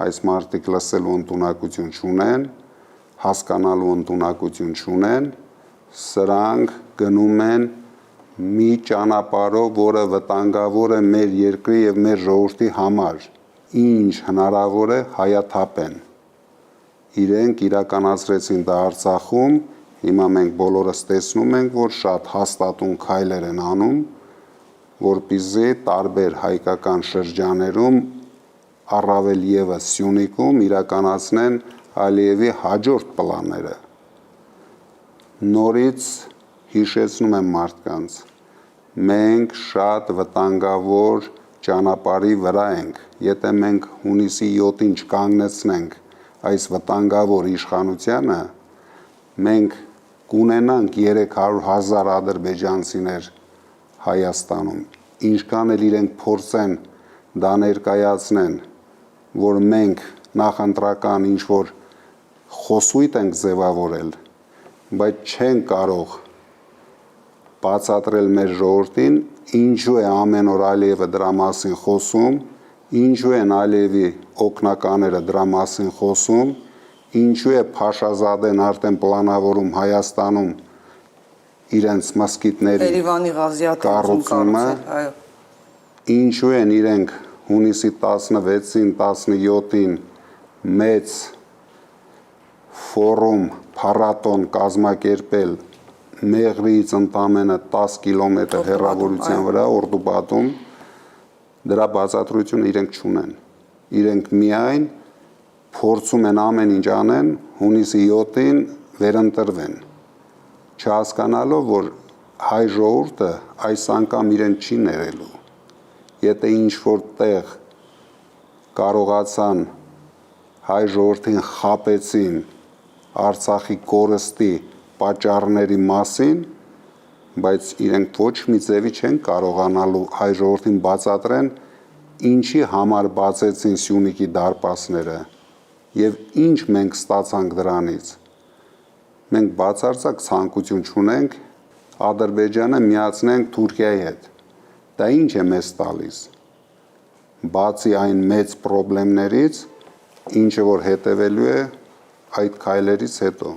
այս մարդիկ լսելու ընտունակություն չունեն, հասկանալու ընտունակություն չունեն, սրանք գնում են մի ճանապարհով, որը վտանգավոր է մեր երկրի եւ մեր ժողովրդի համար, ինչ հնարավոր է հայաթափեն։ Իրենք իրականացրեցին դա Արցախում, հիմա մենք բոլորս տեսնում ենք, որ շատ հաստատուն քայլեր են անում, որպեսզի տարբեր հայկական շրջաներում առավել եւս Սյունիքում իրականացնեն Ալիևի հաջորդ պլանները։ Նորից հիշեցնում եմ մարդկանց, մենք շատ վտանգավոր ճանապարհի վրա ենք, եթե մենք հունիսի 7-ին չկանգնեցնենք այս վտանգավոր իշխանությանը, մենք կունենանք 300,000 ադրբեջանցիներ Հայաստանում, ինչքան էլ իրենք փորձեն դա ներկայացնեն, որ մենք նախընտրական ինչ-որ խոսույթ ենք ձևավորել, բայց չեն կարող բացատրել մեր ժողովրդին, ինչու է ամեն օր Ալիևը դրա մասին խոսում, ինչու են Ալիևի օգնականները դրա մասին խոսում, ինչու է Փաշազադեն արդեն պլանավորում Հայաստանում իրենց մսկիթների կառուցումը, ինչու են իրենք հունիսի 16-ին, 17-ին մեծ ֆորում, փառատոն կազմակերպել Մեղրիից ընդամենը 10 կիլոմետր հեռավորության վրա Օրդուբադում, դրա բացատրությունը իրենք չունեն։ Իրենք միայն փորձում են ամեն ինչ անեն, հունիսի 7-ին վերընտրվեն, չհասկանալով, որ հայ ժողովուրդը այս անգամ իրեն չի ներելու։ Եթե ինչ-որ տեղ կարողացան հայ ժողովրդին խաբեցին Արցախի կորստի պատճառների մասին, բայց իրենք ոչ մի ձևի չեն կարողանալու հայ ժողովրդին բացատրեն, ինչի համար բացեցին Սյունիքի դարպասները եւ ինչ մենք ստացանք դրանից։ Մենք բացարձակ ցանկություն չունենք Ադրբեջանը միացնենք Թուրքիայի հետ։ Դա ինչ է մեզ տալիս։ Բացի այն մեծ խնդիրներից, ինչը որ հետևելու է այդ քայլերից հետո։